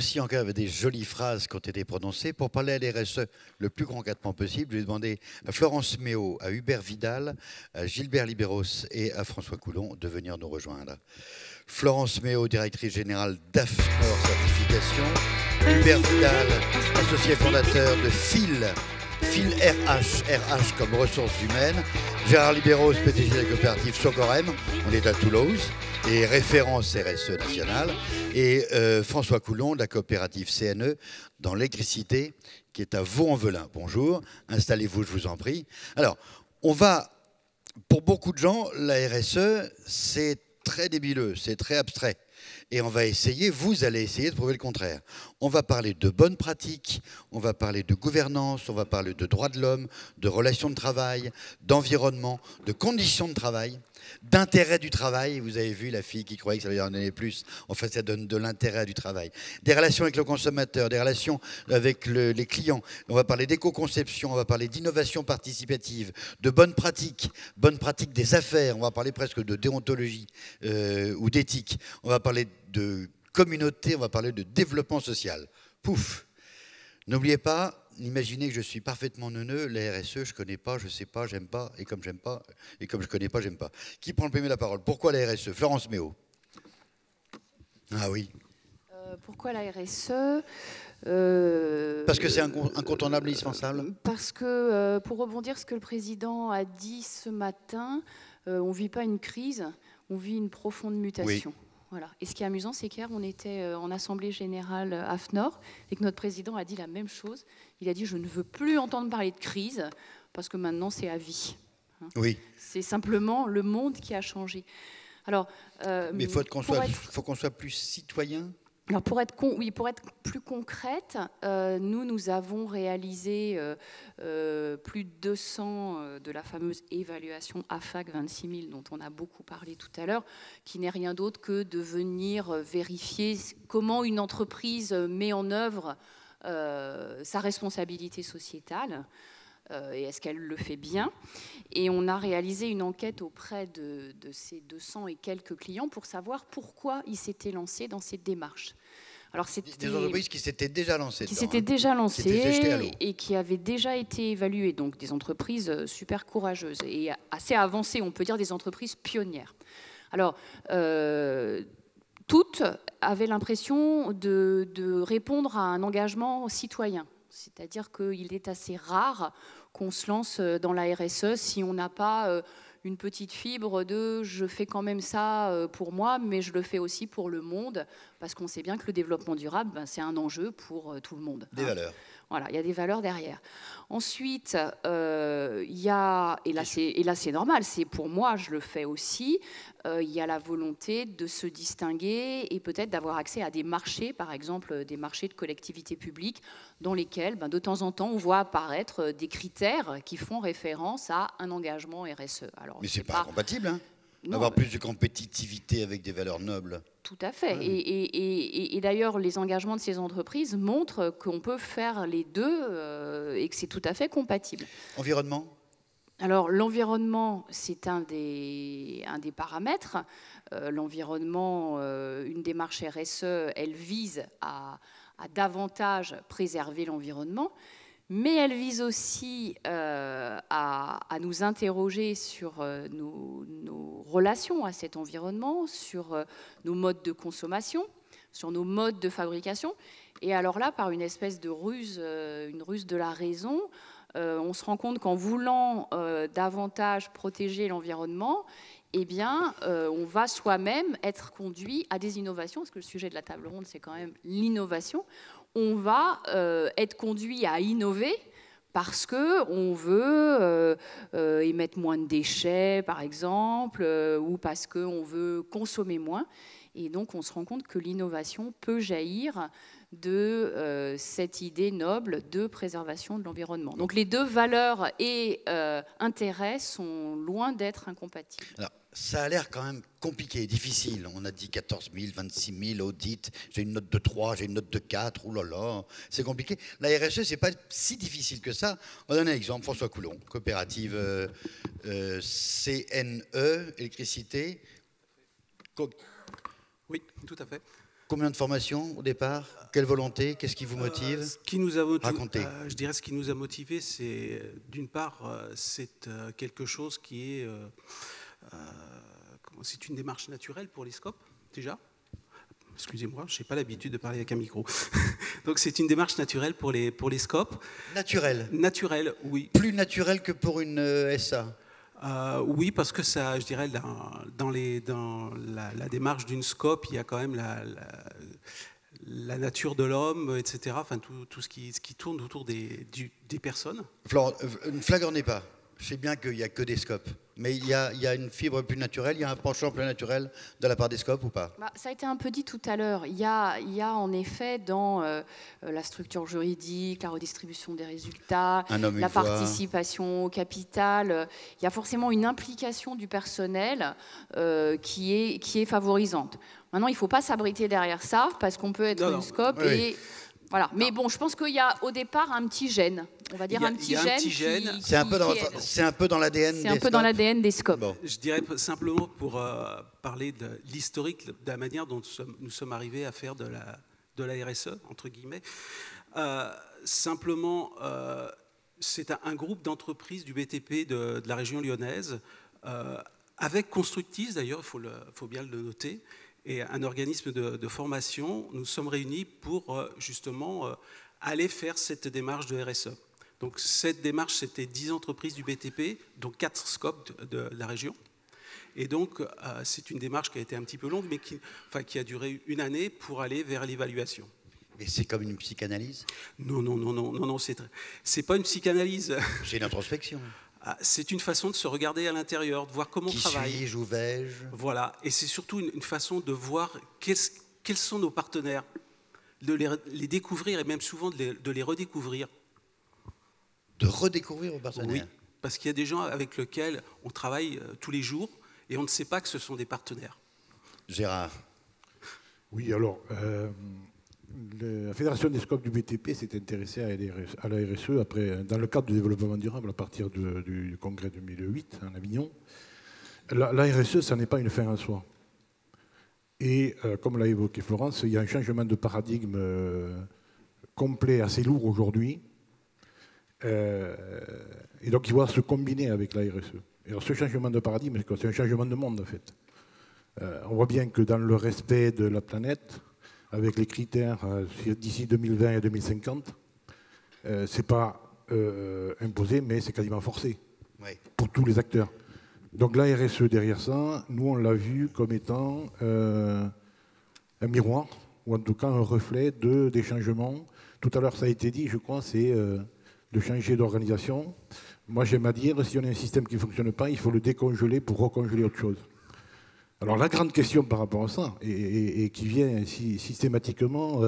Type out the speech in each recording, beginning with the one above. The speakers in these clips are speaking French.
Si encore il y avait des jolies phrases qui ont été prononcées, pour parler à l'RSE le plus concrètement possible, je vais demander à Florence Méo, à Hubert Vidal, à Gilbert Libéros et à François Coulon de venir nous rejoindre. Florence Méo, directrice générale d'AFNOR Certification. Hubert Vidal, associé fondateur de FIL RH, RH comme ressources humaines. Gérard Libéros, PDG de la coopérative Socorem, on est à Toulouse, et référence RSE nationale. Et François Coulon, de la coopérative CNE, dans l'électricité, qui est à Vaux-en-Velin. Bonjour, installez-vous, je vous en prie. Alors, on va, pour beaucoup de gens, la RSE, c'est très débilleux, c'est très abstrait. Et on va essayer, vous allez essayer de prouver le contraire. On va parler de bonnes pratiques, on va parler de gouvernance, on va parler de droits de l'homme, de relations de travail, d'environnement, de conditions de travail, d'intérêt du travail. Vous avez vu la fille qui croyait que ça allait en donner plus. En fait, ça donne de l'intérêt du travail. Des relations avec le consommateur, des relations avec les clients. On va parler d'éco-conception, on va parler d'innovation participative, de bonnes pratiques des affaires. On va parler presque de déontologie ou d'éthique. On va parler de communauté, on va parler de développement social. Pouf! N'oubliez pas, imaginez que je suis parfaitement neuneux, la RSE, je ne connais pas, je ne sais pas, j'aime pas, et comme j'aime pas, et comme je ne connais pas, j'aime pas. Qui prend le premier la parole? Pourquoi la RSE? Florence Méo. Ah oui. Pourquoi la RSE? Parce que c'est incontournable, indispensable. Parce que, pour rebondir ce que le président a dit ce matin, on ne vit pas une crise, on vit une profonde mutation. Oui. Voilà. Et ce qui est amusant, c'est qu'hier, on était en Assemblée Générale AFNOR et que notre président a dit la même chose. Il a dit « je ne veux plus entendre parler de crise parce que maintenant, c'est à vie ». Oui. C'est simplement le monde qui a changé. Alors, mais il faut qu'on soit plus citoyen. Alors pour être plus concrète, nous avons réalisé plus de 200 de la fameuse évaluation AFAC 26 000 dont on a beaucoup parlé tout à l'heure, qui n'est rien d'autre que de venir vérifier comment une entreprise met en œuvre sa responsabilité sociétale. Et est-ce qu'elle le fait bien? Et on a réalisé une enquête auprès de ces 200 et quelques clients pour savoir pourquoi ils s'étaient lancés dans cette démarche. Alors, des entreprises qui s'étaient déjà lancées. Qui s'étaient déjà lancées et qui avaient déjà été évaluées. Donc des entreprises super courageuses et assez avancées, on peut dire des entreprises pionnières. Alors, toutes avaient l'impression de répondre à un engagement citoyen. C'est-à-dire qu'il est assez rare qu'on se lance dans la RSE si on n'a pas une petite fibre de « je fais quand même ça pour moi, mais je le fais aussi pour le monde », parce qu'on sait bien que le développement durable, c'est un enjeu pour tout le monde. Des valeurs. Voilà, il y a des valeurs derrière. Ensuite, il y a, et là c'est normal, c'est pour moi, je le fais aussi, il y a la volonté de se distinguer et peut-être d'avoir accès à des marchés, par exemple des marchés de collectivités publiques, dans lesquels, de temps en temps, on voit apparaître des critères qui font référence à un engagement RSE. Alors, mais c'est pas incompatible, hein, non, d'avoir plus de compétitivité avec des valeurs nobles. Tout à fait. Et d'ailleurs, les engagements de ces entreprises montrent qu'on peut faire les deux et que c'est tout à fait compatible. Environnement? Alors, l'environnement, c'est un des paramètres. L'environnement, une démarche RSE, elle vise à davantage préserver l'environnement. Mais elle vise aussi à nous interroger sur nos relations à cet environnement, sur nos modes de consommation, sur nos modes de fabrication. Et alors là, par une espèce de ruse, une ruse de la raison, on se rend compte qu'en voulant davantage protéger l'environnement, eh bien, on va soi-même être conduit à des innovations, parce que le sujet de la table ronde, c'est quand même l'innovation. On va être conduit à innover parce qu'on veut émettre moins de déchets, par exemple, ou parce qu'on veut consommer moins. Et donc, on se rend compte que l'innovation peut jaillir de cette idée noble de préservation de l'environnement. Donc, les deux valeurs et intérêts sont loin d'être incompatibles. Alors, ça a l'air quand même compliqué, difficile. On a dit 14 000, 26 000 audits, j'ai une note de 3, j'ai une note de 4, oulala, c'est compliqué. La RSE, c'est pas si difficile que ça. On donne un exemple, François Coulon, coopérative CNE, électricité. Oui, tout à fait. Combien de formations au départ? Quelle volonté? Qu'est-ce qui vous motive? Ce qui nous a Racontez. Je dirais ce qui nous a motivés, c'est d'une part, c'est quelque chose qui est... c'est une démarche naturelle pour les scopes, déjà. Excusez-moi, je n'ai pas l'habitude de parler avec un micro. Donc c'est une démarche naturelle pour les scopes. Naturel? Naturelle, oui. Plus naturel que pour une SA? Oui, parce que ça, je dirais, dans la démarche d'une scope, il y a quand même la nature de l'homme, etc. Enfin, tout ce qui tourne autour des personnes. Florent, ne flagornez pas. Je sais bien qu'il n'y a que des scopes, mais il y a une fibre plus naturelle, il y a un penchant plus naturel de la part des scopes ou pas? Ça a été un peu dit tout à l'heure. Il y a en effet dans la structure juridique, la redistribution des résultats, la participation au capital, il y a forcément une implication du personnel qui est favorisante. Maintenant, il ne faut pas s'abriter derrière ça, parce qu'on peut être une scope et... Voilà. Mais bon, je pense qu'il y a au départ un petit gène. On va dire un petit gène. C'est un peu dans l'ADN des scopes. C'est un peu dans l'ADN des scopes. Bon. Je dirais simplement pour parler de l'historique, de la manière dont nous sommes arrivés à faire de la RSE, entre guillemets. Simplement, c'est un groupe d'entreprises du BTP de la région lyonnaise, avec Constructis d'ailleurs, il faut bien le noter, et un organisme de formation. Nous sommes réunis pour justement aller faire cette démarche de RSE. Donc cette démarche, c'était 10 entreprises du BTP, dont 4 scopes de la région. Et donc c'est une démarche qui a été un petit peu longue, mais qui a duré une année pour aller vers l'évaluation. Mais c'est comme une psychanalyse? Non, c'est pas une psychanalyse. C'est une introspection. C'est une façon de se regarder à l'intérieur, de voir comment on travaille. Qui suis-je, où vais-je? Voilà, et c'est surtout une façon de voir quels sont nos partenaires, de les découvrir et même souvent de les redécouvrir. De redécouvrir vos partenaires? Oui, parce qu'il y a des gens avec lesquels on travaille tous les jours et on ne sait pas que ce sont des partenaires. Gérard? Oui, alors, la Fédération des scopes du BTP s'est intéressée à la RSE après, dans le cadre du développement durable à partir du congrès 2008 en Avignon. La RSE, ça n'est pas une fin en soi. Et comme l'a évoqué Florence, il y a un changement de paradigme complet, assez lourd aujourd'hui. Et donc il va se combiner avec la RSE. Et alors ce changement de paradigme, c'est un changement de monde en fait. On voit bien que dans le respect de la planète, avec les critères d'ici 2020 et 2050, c'est pas imposé, mais c'est quasiment forcé pour tous les acteurs. Donc la RSE derrière ça, nous on l'a vu comme étant un miroir, ou en tout cas un reflet des changements. Tout à l'heure ça a été dit, je crois, c'est de changer d'organisation. Moi j'aime à dire, si on a un système qui ne fonctionne pas, il faut le décongeler pour recongeler autre chose. Alors la grande question par rapport à ça, et qui vient systématiquement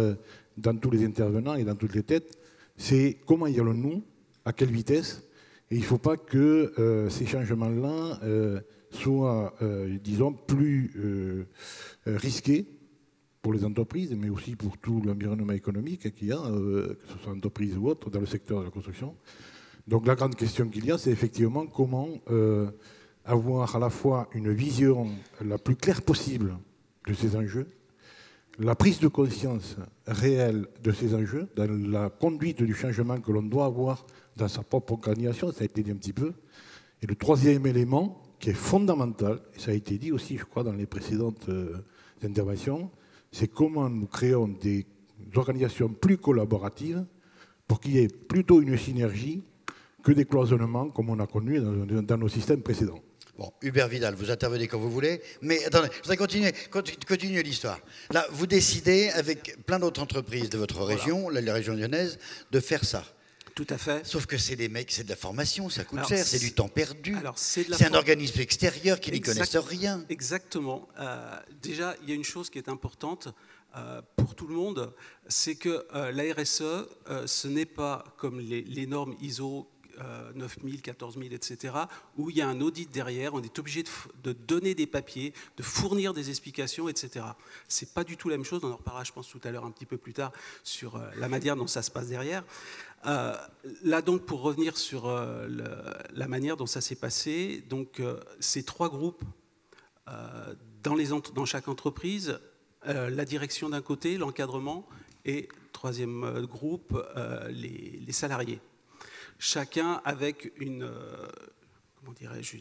dans tous les intervenants et dans toutes les têtes, c'est comment y allons-nous, à quelle vitesse, et il ne faut pas que ces changements-là soient, disons, plus risqués pour les entreprises, mais aussi pour tout l'environnement économique qu'il y a, que ce soit entreprises ou autres, dans le secteur de la construction. Donc la grande question qu'il y a, c'est effectivement comment avoir à la fois une vision la plus claire possible de ces enjeux, la prise de conscience réelle de ces enjeux, dans la conduite du changement que l'on doit avoir dans sa propre organisation, ça a été dit un petit peu. Et le troisième élément, qui est fondamental, et ça a été dit aussi, je crois, dans les précédentes interventions, c'est comment nous créons des organisations plus collaboratives pour qu'il y ait plutôt une synergie que des cloisonnements comme on a connu dans nos systèmes précédents. Bon, Hubert Vidal, vous intervenez quand vous voulez, mais attendez, je voudrais continuer l'histoire. Là, vous décidez, avec plein d'autres entreprises de votre région, la région lyonnaise, de faire ça. Tout à fait. Sauf que c'est des mecs, c'est de la formation, ça coûte cher, c'est du temps perdu. C'est un organisme extérieur qui n'y connaisse rien. Exactement. Déjà, il y a une chose qui est importante pour tout le monde, c'est que la RSE, ce n'est pas comme les normes ISO 9000, 14000, etc., où il y a un audit derrière, on est obligé de donner des papiers, de fournir des explications, etc. Ce n'est pas du tout la même chose, on en reparlera, je pense, tout à l'heure, un petit peu plus tard, sur la manière dont ça se passe derrière. Là, donc, pour revenir sur la manière dont ça s'est passé, donc, ces trois groupes dans chaque entreprise la direction d'un côté, l'encadrement, et troisième groupe, les salariés. Chacun avec comment dirais-je,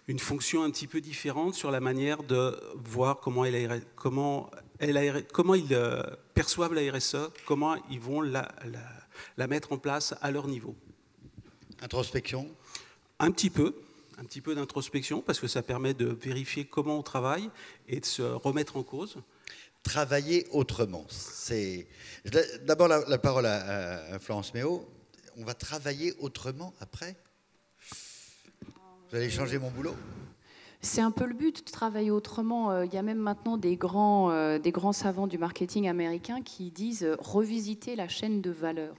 une fonction un petit peu différente sur la manière de voir comment ils perçoivent la RSE, comment ils vont la mettre en place à leur niveau. Introspection? Un petit peu d'introspection, parce que ça permet de vérifier comment on travaille et de se remettre en cause. Travailler autrement. D'abord la parole à Florence Méo. On va travailler autrement après? Vous allez changer mon boulot? C'est un peu le but de travailler autrement. Il y a même maintenant des grands savants du marketing américain qui disent revisiter la chaîne de valeur.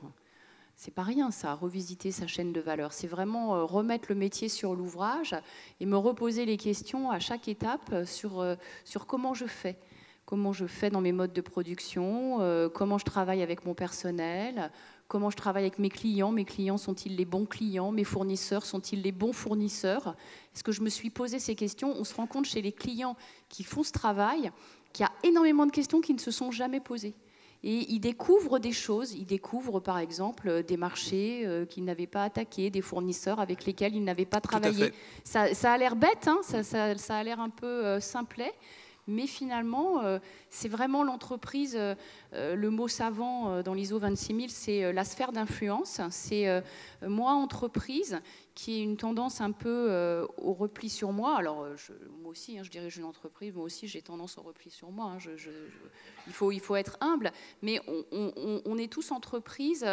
C'est pas rien ça, revisiter sa chaîne de valeur. C'est vraiment remettre le métier sur l'ouvrage et me reposer les questions à chaque étape sur comment je fais. Comment je fais dans mes modes de production, comment je travaille avec mon personnel, comment je travaille avec mes clients. Mes clients sont-ils les bons clients? Mes fournisseurs sont-ils les bons fournisseurs? Est-ce que je me suis posé ces questions? On se rend compte chez les clients qui font ce travail qu'il y a énormément de questions qui ne se sont jamais posées. Et ils découvrent des choses. Ils découvrent par exemple des marchés qu'ils n'avaient pas attaqués, des fournisseurs avec lesquels ils n'avaient pas travaillé. Ça a l'air bête, hein, ça a l'air un peu simplet. Mais finalement, c'est vraiment l'entreprise, le mot savant dans l'ISO 26000, c'est la sphère d'influence. C'est moi, entreprise, qui est une tendance un peu au repli sur moi. Alors, moi aussi, hein, je dirige une entreprise, moi aussi, j'ai tendance au repli sur moi. Hein, il faut être humble, mais on est tous entreprises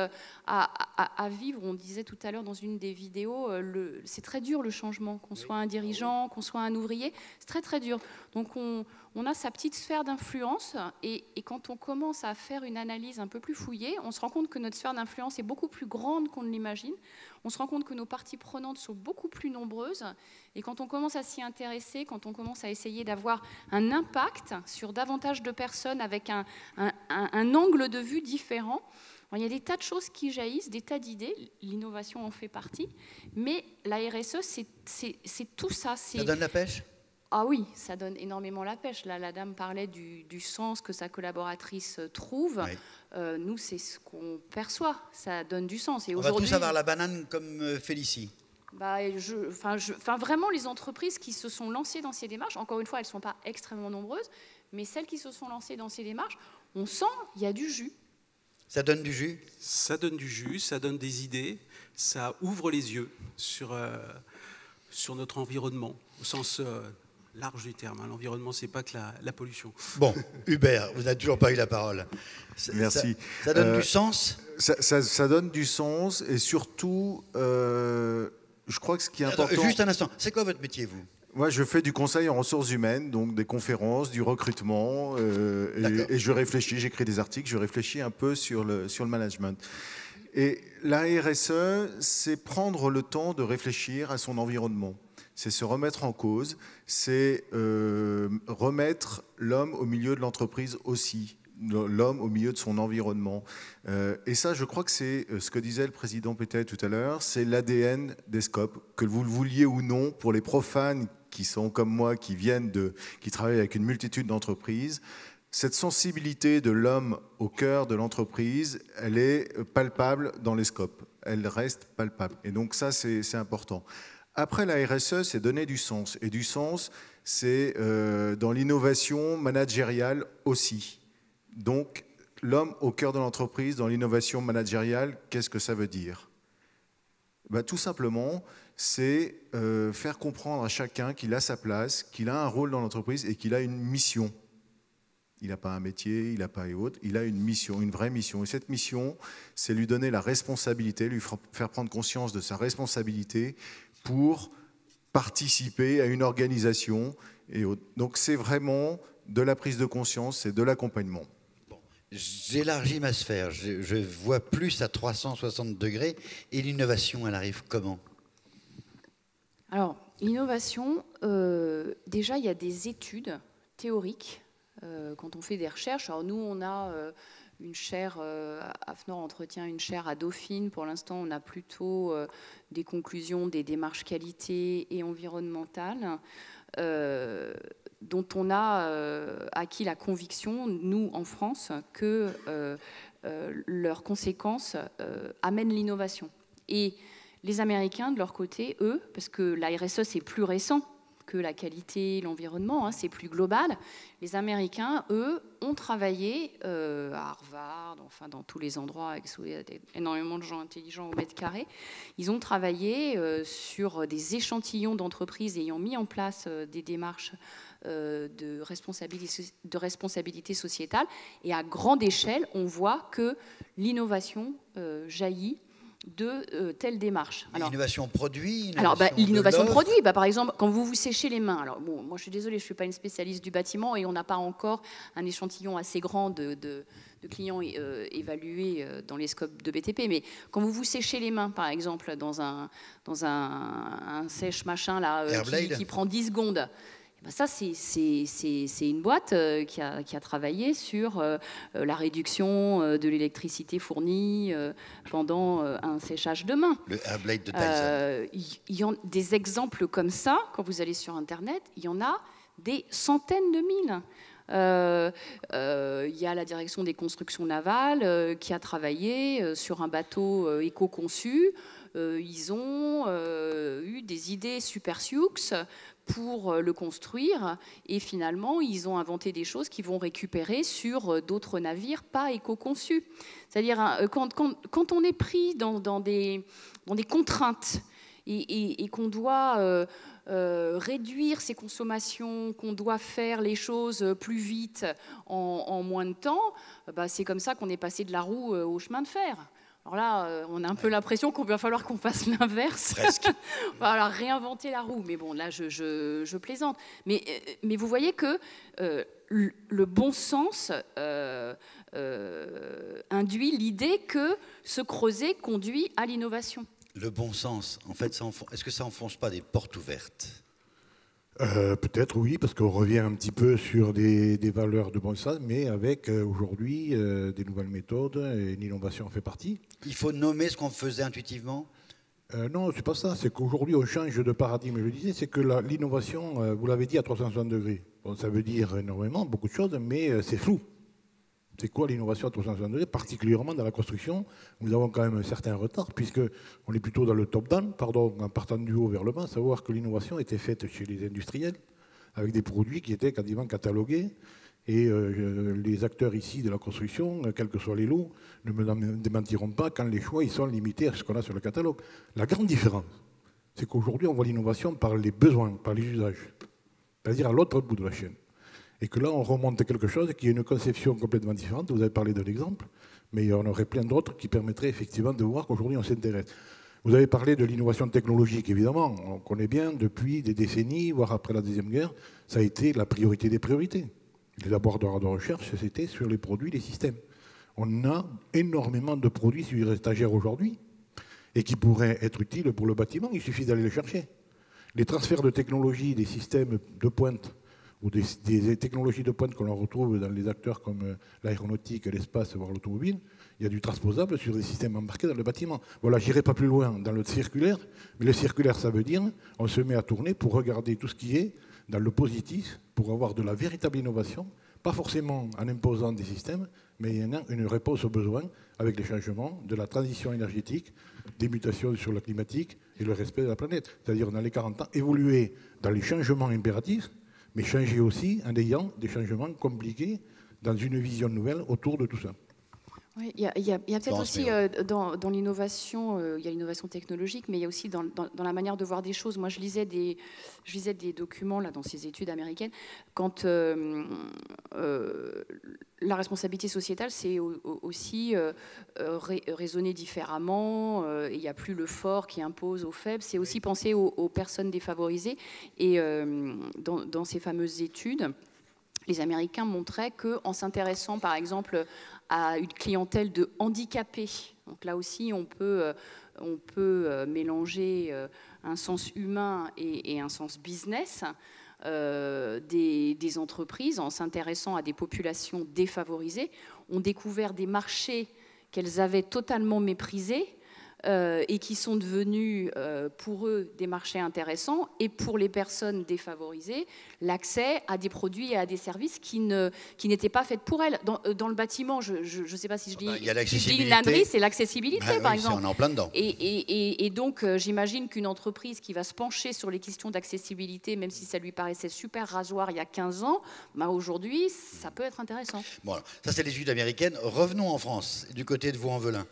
à vivre. On disait tout à l'heure dans une des vidéos, c'est très dur le changement, qu'on soit un dirigeant, qu'on soit un ouvrier, c'est très très dur. Donc on a sa petite sphère d'influence et quand on commence à faire une analyse un peu plus fouillée, on se rend compte que notre sphère d'influence est beaucoup plus grande qu'on ne l'imagine. On se rend compte que nos parties prenantes sont beaucoup plus nombreuses et quand on commence à s'y intéresser, quand on commence à essayer d'avoir un impact sur davantage de personnes avec un angle de vue différent, il y a des tas de choses qui jaillissent, des tas d'idées, l'innovation en fait partie, mais la RSE, c'est tout ça. Ça donne la pêche ? Ah oui, ça donne énormément la pêche. Là, la dame parlait du sens que sa collaboratrice trouve. Oui. Nous, c'est ce qu'on perçoit. Ça donne du sens. Et on va tous avoir la banane comme Félicie. Vraiment, les entreprises qui se sont lancées dans ces démarches, encore une fois, elles ne sont pas extrêmement nombreuses, mais celles qui se sont lancées dans ces démarches, on sent qu'il y a du jus. Ça donne du jus ? Ça donne du jus, ça donne des idées, ça ouvre les yeux sur notre environnement, au sens large du terme. L'environnement, ce n'est pas que la pollution. Bon, Hubert, vous n'avez toujours pas eu la parole. Merci. Ça donne du sens ? Ça donne du sens et surtout, je crois que ce qui est important... Juste un instant, c'est quoi votre métier, vous ? Moi, je fais du conseil en ressources humaines, donc des conférences, du recrutement, et je réfléchis, j'écris des articles, je réfléchis un peu sur le management. Et la RSE, c'est prendre le temps de réfléchir à son environnement. C'est se remettre en cause, c'est remettre l'homme au milieu de l'entreprise aussi, l'homme au milieu de son environnement. Et ça, je crois que c'est ce que disait le président Pétet tout à l'heure, c'est l'ADN des Scopes, que vous le vouliez ou non, pour les profanes qui sont comme moi, qui travaillent avec une multitude d'entreprises. Cette sensibilité de l'homme au cœur de l'entreprise, elle est palpable dans les Scopes. Elle reste palpable. Et donc ça, c'est important. Après, la RSE, c'est donner du sens. Et du sens, c'est dans l'innovation managériale aussi. Donc, l'homme au cœur de l'entreprise, dans l'innovation managériale, qu'est-ce que ça veut dire ? Tout simplement, c'est faire comprendre à chacun qu'il a sa place, qu'il a un rôle dans l'entreprise et qu'il a une mission. Il n'a pas un métier, il n'a pas autre, il a une mission, une vraie mission. Et cette mission, c'est lui donner la responsabilité, lui faire prendre conscience de sa responsabilité pour participer à une organisation. Et donc c'est vraiment de la prise de conscience, c'est de l'accompagnement. Bon, j'élargis ma sphère, je vois plus à 360 degrés. Et l'innovation, elle arrive comment ? Alors, l'innovation, déjà, il y a des études théoriques quand on fait des recherches. Alors nous, on a une chaire, AFNOR entretient une chaire à Dauphine. Pour l'instant, on a plutôt des conclusions des démarches qualité et environnementales. dont on a acquis la conviction, nous en France, que leurs conséquences amènent l'innovation. Et les Américains, de leur côté, eux, parce que la RSE, c'est plus récent que la qualité, l'environnement, hein, c'est plus global. Les Américains, eux, ont travaillé à Harvard, enfin dans tous les endroits, avec énormément de gens intelligents au mètre carré. Ils ont travaillé sur des échantillons d'entreprises ayant mis en place des démarches de responsabilité sociétale. Et à grande échelle, on voit que l'innovation jaillit de telle démarche. L'innovation produit. L'innovation produit. Par exemple, quand vous vous séchez les mains. Alors, bon, moi, je suis désolée, je ne suis pas une spécialiste du bâtiment et on n'a pas encore un échantillon assez grand de clients évalués dans les scopes de BTP. Mais quand vous vous séchez les mains, par exemple, dans un sèche-machin là, qui prend 10 secondes. Ça, c'est une boîte qui a travaillé sur la réduction de l'électricité fournie pendant un séchage de main. Le Airblade de Tyson. Il y a des exemples comme ça, quand vous allez sur Internet, il y en a des centaines de mille. Il y a la direction des constructions navales qui a travaillé sur un bateau éco-conçu. Ils ont eu des idées super sioux pour le construire et finalement ils ont inventé des choses qui vont récupérer sur d'autres navires pas éco-conçus. C'est-à-dire quand on est pris dans des contraintes et qu'on doit réduire ses consommations, qu'on doit faire les choses plus vite en moins de temps, c'est comme ça qu'on est passé de la roue au chemin de fer. Alors là, on a un peu l'impression qu'il va falloir qu'on fasse l'inverse. Presque. On va falloir réinventer la roue. Mais bon, là, je plaisante. Mais vous voyez que le bon sens induit l'idée que se creuser conduit à l'innovation. Le bon sens, en fait, est-ce que ça n'enfonce pas des portes ouvertes ? Peut-être oui, parce qu'on revient un petit peu sur des valeurs de bon sens, mais avec aujourd'hui des nouvelles méthodes, et l'innovation en fait partie. Il faut nommer ce qu'on faisait intuitivement ? Non, c'est pas ça. C'est qu'aujourd'hui, on change de paradigme. Je le disais, c'est que l'innovation, vous l'avez dit, à 360 degrés. Bon, ça veut dire énormément, beaucoup de choses, mais c'est flou. C'est quoi l'innovation à 360 degrés, particulièrement dans la construction? Nous avons quand même un certain retard, puisqu'on est plutôt dans le top-down, en partant du haut vers le bas, savoir que l'innovation était faite chez les industriels, avec des produits qui étaient quasiment catalogués. Et les acteurs ici de la construction, quels que soient les lots, ne me démentiront pas quand les choix ils sont limités à ce qu'on a sur le catalogue. La grande différence, c'est qu'aujourd'hui, on voit l'innovation par les besoins, par les usages, c'est-à-dire à l'autre bout de la chaîne. Et que là, on remonte à quelque chose qui est une conception complètement différente. Vous avez parlé de l'exemple, mais il y en aurait plein d'autres qui permettraient effectivement de voir qu'aujourd'hui, on s'intéresse. Vous avez parlé de l'innovation technologique, évidemment. On connaît bien depuis des décennies, voire après la Deuxième Guerre, ça a été la priorité des priorités. Les laboratoires de recherche, c'était sur les produits, les systèmes. On a énormément de produits sur les stagiaires aujourd'hui et qui pourraient être utiles pour le bâtiment. Il suffit d'aller les chercher. Les transferts de technologie, des systèmes de pointe, ou des technologies de pointe qu'on retrouve dans les acteurs comme l'aéronautique, l'espace, voire l'automobile, il y a du transposable sur des systèmes embarqués dans le bâtiment. Voilà, j'irai pas plus loin dans le circulaire, mais le circulaire, ça veut dire on se met à tourner pour regarder tout ce qui est dans le positif, pour avoir de la véritable innovation, pas forcément en imposant des systèmes, mais en une réponse aux besoins avec les changements de la transition énergétique, des mutations sur le climatique et le respect de la planète. C'est-à-dire, dans les 40 ans, évoluer dans les changements impératifs, mais changer aussi en ayant des changements compliqués dans une vision nouvelle autour de tout ça. Oui, il y a peut-être aussi dans l'innovation, il y a l'innovation technologique, mais il y a aussi dans la manière de voir des choses. Moi, je lisais des documents là, dans ces études américaines, quand la responsabilité sociétale, c'est aussi raisonner différemment. Il n'y a plus le fort qui impose aux faibles, c'est aussi penser aux personnes défavorisées. Et dans ces fameuses études, les Américains montraient qu'en s'intéressant, par exemple, à une clientèle de handicapés, donc là aussi, on peut mélanger un sens humain et un sens business, des entreprises, en s'intéressant à des populations défavorisées, ont découvert des marchés qu'elles avaient totalement méprisés, et qui sont devenus pour eux des marchés intéressants, et pour les personnes défavorisées, l'accès à des produits et à des services qui n'étaient pas faits pour elles. Dans le bâtiment, je ne sais pas si je dis, Il y a si je dis une l'accessibilité. ânerie, c'est l'accessibilité, par exemple. On est en plein dedans. Et donc, j'imagine qu'une entreprise qui va se pencher sur les questions d'accessibilité, même si ça lui paraissait super rasoir il y a 15 ans, bah aujourd'hui, ça peut être intéressant. Bon, alors, ça, c'est les études américaines. Revenons en France, du côté de Vaux-en-Velin.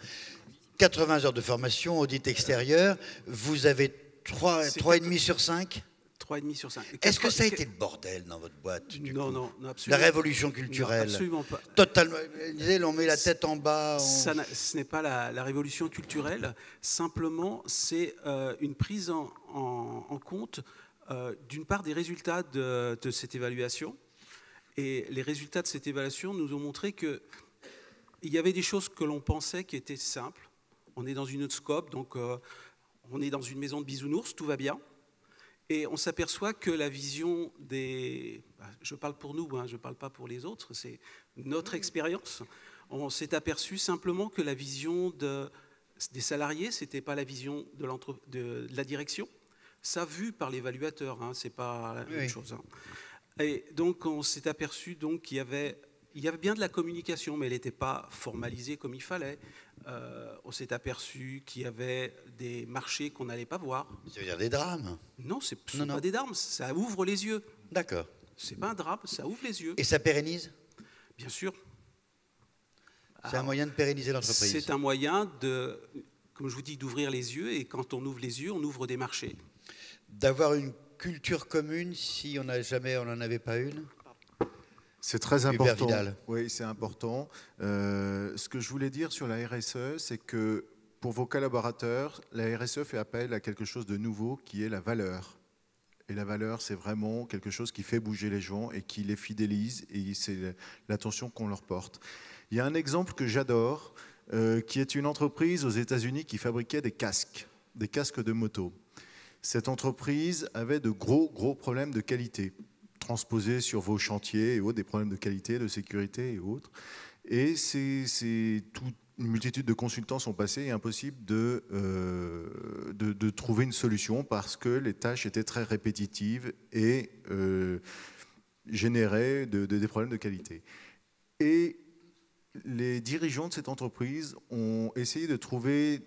80 heures de formation, audit extérieur. Vous avez 3,5 sur 5 3,5 sur 5. Est-ce que ça a été le bordel dans votre boîte Non, La absolument. révolution culturelle. Non, absolument pas. Totalement. On met la tête en bas. Ce n'est pas la révolution culturelle. Simplement, c'est une prise en compte, d'une part, des résultats de cette évaluation. Et les résultats de cette évaluation nous ont montré qu'il y avait des choses que l'on pensait qui étaient simples. On est dans une autre scope, donc on est dans une maison de bisounours, tout va bien. Et on s'aperçoit que la vision des... Je parle pour nous, je ne parle pas pour les autres, c'est notre expérience. On s'est aperçu simplement que la vision des salariés, ce n'était pas la vision de la direction. Ça, vu par l'évaluateur, ce n'est pas la même chose. Et donc, on s'est aperçu qu'il y avait bien de la communication, mais elle n'était pas formalisée comme il fallait. On s'est aperçu qu'il y avait des marchés qu'on n'allait pas voir. Ça veut dire des drames? Non, ce ne sont pas des drames, ça ouvre les yeux. D'accord. Ce n'est pas un drame, ça ouvre les yeux. Et ça pérennise? Bien sûr. C'est un moyen de pérenniser l'entreprise? C'est un moyen, comme je vous dis, d'ouvrir les yeux. Et quand on ouvre les yeux, on ouvre des marchés. D'avoir une culture commune, si on n'en avait pas une? C'est très important. Vidal. Oui, c'est important. Ce que je voulais dire sur la RSE, c'est que pour vos collaborateurs, la RSE fait appel à quelque chose de nouveau qui est la valeur. Et la valeur, c'est vraiment quelque chose qui fait bouger les gens et qui les fidélise, et c'est l'attention qu'on leur porte. Il y a un exemple que j'adore, qui est une entreprise aux États-Unis qui fabriquait des casques de moto. Cette entreprise avait de gros problèmes de qualité, transposés sur vos chantiers et autres, des problèmes de qualité, de sécurité et autres. Et toute une multitude de consultants sont passés et impossible de trouver une solution parce que les tâches étaient très répétitives et généraient des problèmes de qualité. Et les dirigeants de cette entreprise ont essayé de trouver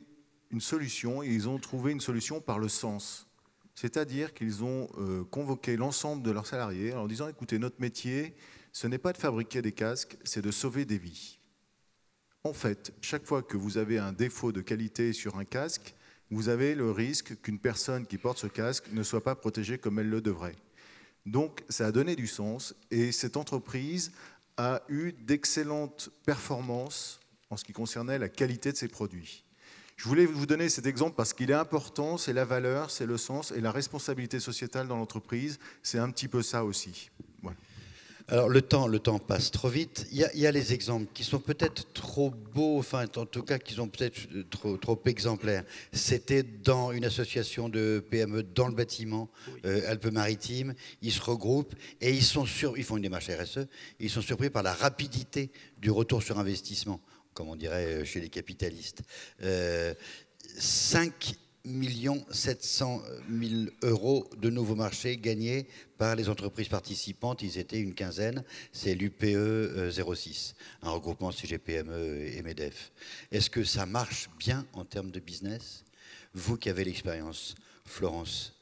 une solution, et ils ont trouvé une solution par le sens. C'est-à-dire qu'ils ont convoqué l'ensemble de leurs salariés en disant « Écoutez, notre métier, ce n'est pas de fabriquer des casques, c'est de sauver des vies. » En fait, chaque fois que vous avez un défaut de qualité sur un casque, vous avez le risque qu'une personne qui porte ce casque ne soit pas protégée comme elle le devrait. Donc, ça a donné du sens, et cette entreprise a eu d'excellentes performances en ce qui concernait la qualité de ses produits. Je voulais vous donner cet exemple parce qu'il est important, c'est la valeur, c'est le sens et la responsabilité sociétale dans l'entreprise, c'est un petit peu ça aussi. Voilà. Alors le temps passe trop vite. Il y a les exemples qui sont peut-être trop beaux, enfin en tout cas qui sont peut-être trop exemplaires. C'était dans une association de PME dans le bâtiment, Alpes-Maritimes. Ils se regroupent et ils font une démarche RSE. Ils sont surpris par la rapidité du retour sur investissement, comme on dirait chez les capitalistes. 5 700 000 € de nouveaux marchés gagnés par les entreprises participantes. Ils étaient une quinzaine. C'est l'UPE 06, un regroupement CGPME et MEDEF. Est-ce que ça marche bien en termes de business? Vous qui avez l'expérience, Florence.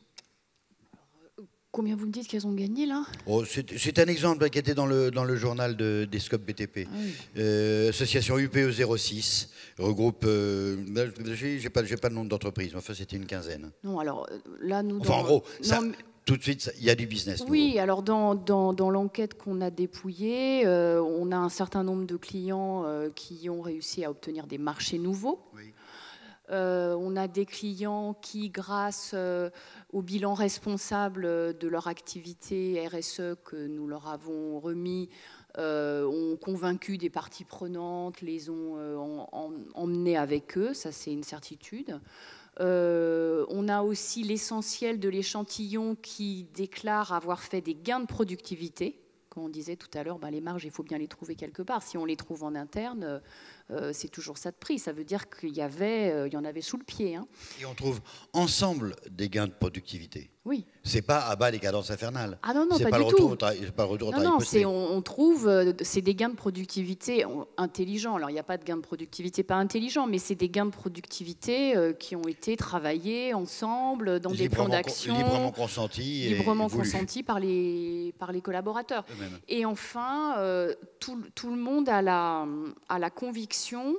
Combien vous me dites qu'elles ont gagné, là? C'est un exemple qui était dans le journal des Scop BTP. Association UPE 06, regroupe... j'ai pas le nom d'entreprise, mais enfin, c'était une quinzaine. Non, alors là, nous... Enfin, en gros, tout de suite, il y a du business. Oui, nouveau. alors dans l'enquête qu'on a dépouillée, on a un certain nombre de clients qui ont réussi à obtenir des marchés nouveaux. Oui. On a des clients qui, grâce au bilan responsable de leur activité RSE que nous leur avons remis, ont convaincu des parties prenantes, les ont emmenés avec eux, ça c'est une certitude. On a aussi l'essentiel de l'échantillon qui déclare avoir fait des gains de productivité. Comme on disait tout à l'heure, les marges, il faut bien les trouver quelque part. Si on les trouve en interne, c'est toujours ça de prix. Ça veut dire qu'il y en avait sous le pied. Hein. Et on trouve ensemble des gains de productivité. Oui. C'est pas à bas les cadences infernales. Ah non, non, c'est pas du le tout. retour au travail, pas le retour au travail posté. On trouve, c'est des gains de productivité intelligents. Alors, il n'y a pas de gains de productivité pas intelligents, mais c'est des gains de productivité qui ont été travaillés ensemble dans des plans d'action. Librement consentis. Librement consentis par les collaborateurs. Et enfin, tout le monde a la conviction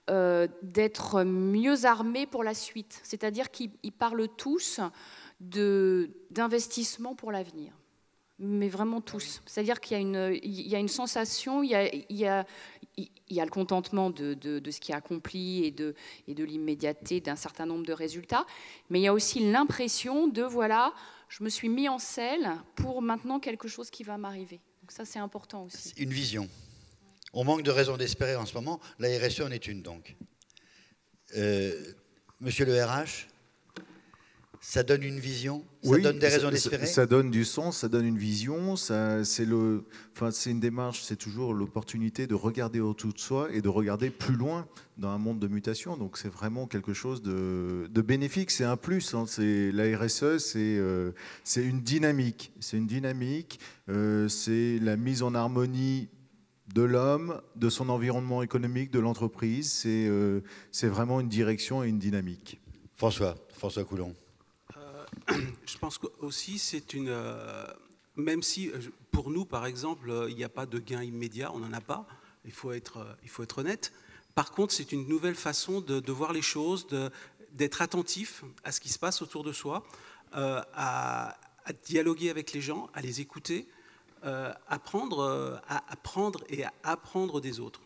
d'être mieux armés pour la suite. C'est-à-dire qu'ils parlent tous d'investissement pour l'avenir. Mais vraiment tous. C'est-à-dire qu'il y a une sensation, il y a le contentement de ce qui est accompli et de l'immédiateté d'un certain nombre de résultats, mais il y a aussi l'impression de, voilà, je me suis mis en selle pour maintenant quelque chose qui va m'arriver. Donc ça, c'est important aussi. Une vision. On manque de raisons d'espérer en ce moment. La RSE en est une, donc. Monsieur le RH, ça donne une vision, ça donne des raisons d'espérer. Ça donne du sens, ça donne une vision. C'est une démarche, c'est toujours l'opportunité de regarder autour de soi et de regarder plus loin dans un monde de mutation. Donc c'est vraiment quelque chose de bénéfique. C'est un plus. Hein. La RSE, c'est une dynamique. C'est une dynamique. C'est la mise en harmonie de l'homme, de son environnement économique, de l'entreprise. C'est vraiment une direction et une dynamique. François Coulon. Je pense aussi c'est une... même si pour nous, par exemple, il n'y a pas de gain immédiat, on n'en a pas, il faut être honnête. Par contre, c'est une nouvelle façon de voir les choses, d'être attentif à ce qui se passe autour de soi, à dialoguer avec les gens, à les écouter, à apprendre et à apprendre des autres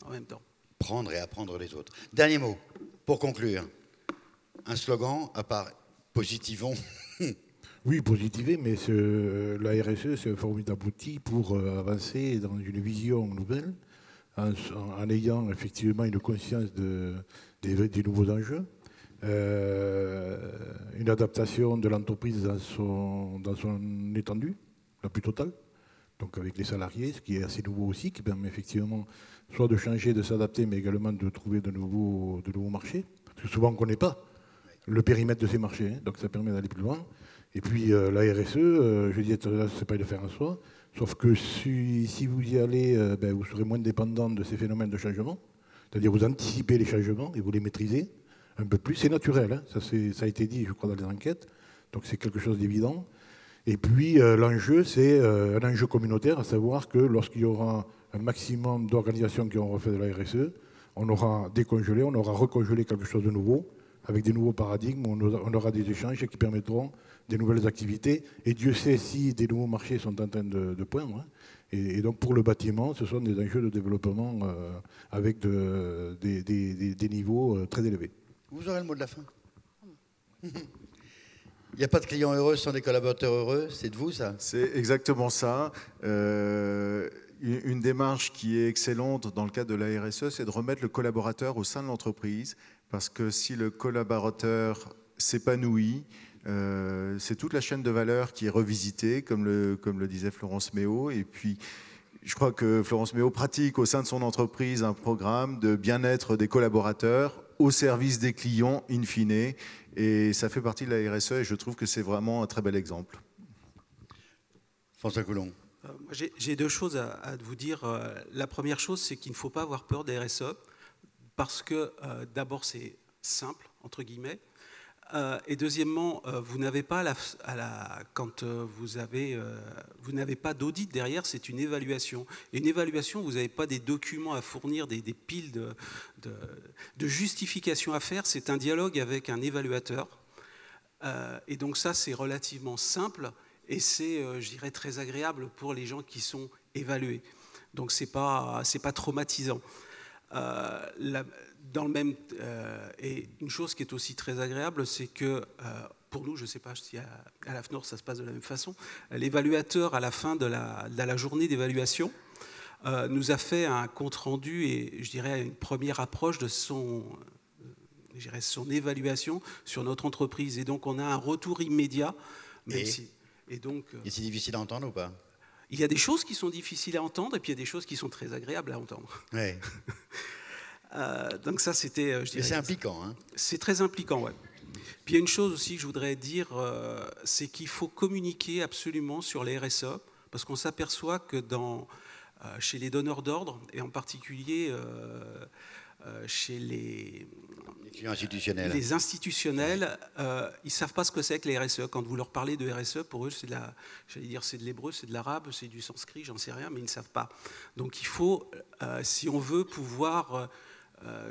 en même temps. Prendre et apprendre des autres. Dernier mot, pour conclure. Un slogan, à part positivons. Oui, positiver, mais la RSE, c'est un formidable outil pour avancer dans une vision nouvelle, en ayant effectivement une conscience des nouveaux enjeux, une adaptation de l'entreprise dans son étendue, la plus totale, donc avec les salariés, ce qui est assez nouveau aussi, qui permet effectivement soit de changer, de s'adapter, mais également de trouver de nouveaux marchés, parce que souvent on ne connaît pas le périmètre de ces marchés, donc ça permet d'aller plus loin. Et puis la RSE, je dis, c'est pas de faire en soi, sauf que si vous y allez, vous serez moins dépendant de ces phénomènes de changement, c'est-à-dire vous anticipez les changements et vous les maîtrisez un peu plus. C'est naturel, hein, ça a été dit, je crois, dans les enquêtes, donc c'est quelque chose d'évident. Et puis l'enjeu, c'est un enjeu communautaire, à savoir que lorsqu'il y aura un maximum d'organisations qui auront refait de la RSE, on aura décongelé, on aura recongelé quelque chose de nouveau, avec des nouveaux paradigmes, on aura des échanges qui permettront des nouvelles activités. Et Dieu sait si des nouveaux marchés sont en train de poindre. Hein. Et donc pour le bâtiment, ce sont des enjeux de développement avec des niveaux très élevés. Vous aurez le mot de la fin. Il n'y a pas de clients heureux sans des collaborateurs heureux, c'est de vous ça? C'est exactement ça. Une démarche qui est excellente dans le cadre de la RSE, c'est de remettre le collaborateur au sein de l'entreprise, parce que si le collaborateur s'épanouit, c'est toute la chaîne de valeur qui est revisitée, comme le disait Florence Méo. Et puis, je crois que Florence Méo pratique au sein de son entreprise un programme de bien-être des collaborateurs au service des clients, in fine. Et ça fait partie de la RSE et je trouve que c'est vraiment un très bel exemple. François Coulon. J'ai deux choses à vous dire. La première chose, c'est qu'il ne faut pas avoir peur des RSE, parce que d'abord, c'est simple, entre guillemets. Et deuxièmement, vous n'avez pas quand vous n'avez pas d'audit derrière, c'est une évaluation. Et une évaluation, vous n'avez pas des documents à fournir, des piles de justifications à faire. C'est un dialogue avec un évaluateur. Et donc ça, c'est relativement simple et c'est, je dirais, très agréable pour les gens qui sont évalués. Donc c'est pas traumatisant. Dans le même, et une chose qui est aussi très agréable, c'est que pour nous, je ne sais pas si à l'AFNOR ça se passe de la même façon, l'évaluateur à la fin de la journée d'évaluation nous a fait un compte-rendu et je dirais une première approche de son évaluation sur notre entreprise. Et donc on a un retour immédiat, même si... Et c'est difficile à entendre ou pas? il y a des choses qui sont difficiles à entendre et puis il y a des choses qui sont très agréables à entendre. Ouais. Donc ça, c'était... c'est impliquant. Hein. C'est très impliquant, ouais. Puis il y a une chose aussi que je voudrais dire, c'est qu'il faut communiquer absolument sur les RSE, parce qu'on s'aperçoit que chez les donneurs d'ordre, et en particulier chez les institutionnels, ils ne savent pas ce que c'est que les RSE. Quand vous leur parlez de RSE, pour eux, c'est de l'hébreu, c'est de l'arabe, c'est du sanskrit, j'en sais rien, mais ils ne savent pas. Donc il faut, si on veut pouvoir...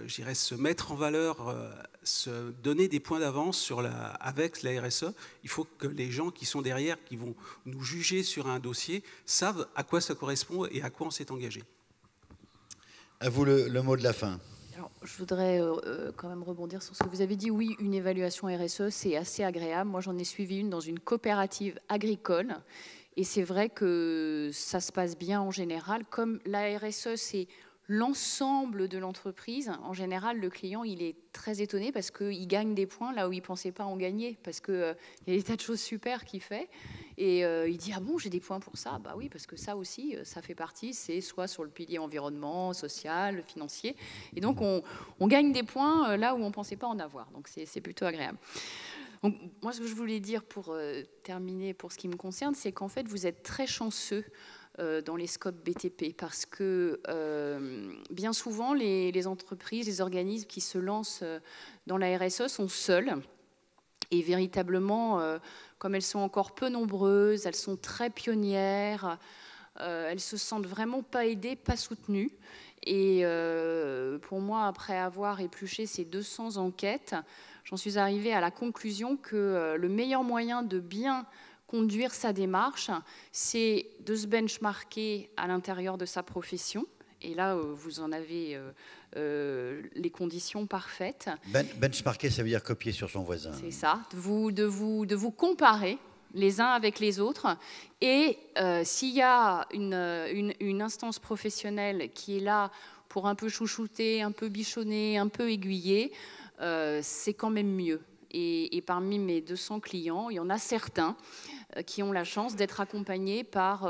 je dirais, se mettre en valeur, se donner des points d'avance avec la RSE, il faut que les gens qui sont derrière, qui vont nous juger sur un dossier, savent à quoi ça correspond et à quoi on s'est engagé. À vous le mot de la fin. Alors, je voudrais quand même rebondir sur ce que vous avez dit. Oui, une évaluation RSE, c'est assez agréable. Moi, j'en ai suivi une dans une coopérative agricole. Et c'est vrai que ça se passe bien en général. Comme la RSE, c'est l'ensemble de l'entreprise, en général, le client, il est très étonné parce qu'il gagne des points là où il ne pensait pas en gagner, parce qu'il y a des tas de choses super qu'il fait. Et il dit « Ah bon, j'ai des points pour ça ?» Bah oui, parce que ça aussi, ça fait partie, c'est soit sur le pilier environnement, social, financier. Et donc, on gagne des points là où on ne pensait pas en avoir. Donc, c'est plutôt agréable. Donc, moi, ce que je voulais dire pour terminer, pour ce qui me concerne, c'est qu'en fait, vous êtes très chanceux dans les scopes BTP, parce que bien souvent, les entreprises, les organismes qui se lancent dans la RSE sont seuls. Et véritablement, comme elles sont encore peu nombreuses, elles sont très pionnières, elles se sentent vraiment pas aidées, pas soutenues. Et pour moi, après avoir épluché ces 200 enquêtes, j'en suis arrivée à la conclusion que le meilleur moyen de bien conduire sa démarche, c'est de se benchmarker à l'intérieur de sa profession. Et là, vous en avez les conditions parfaites. Benchmarker, ça veut dire copier sur son voisin. C'est ça, de vous comparer les uns avec les autres. Et s'il y a une instance professionnelle qui est là pour un peu chouchouter, un peu bichonner, un peu aiguiller, c'est quand même mieux. Et parmi mes 200 clients, il y en a certains qui ont la chance d'être accompagnés par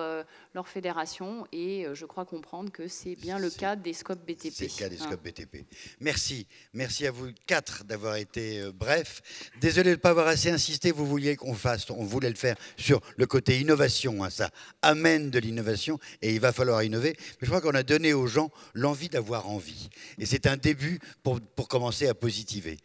leur fédération, et je crois comprendre que c'est bien le cas des scopes BTP. C'est le cas des scopes BTP. Merci. Merci à vous 4 d'avoir été brefs. Désolé de ne pas avoir assez insisté, vous vouliez qu'on fasse, on voulait le faire sur le côté innovation, hein, ça amène de l'innovation et il va falloir innover. Mais je crois qu'on a donné aux gens l'envie d'avoir envie. Et c'est un début pour commencer à positiver.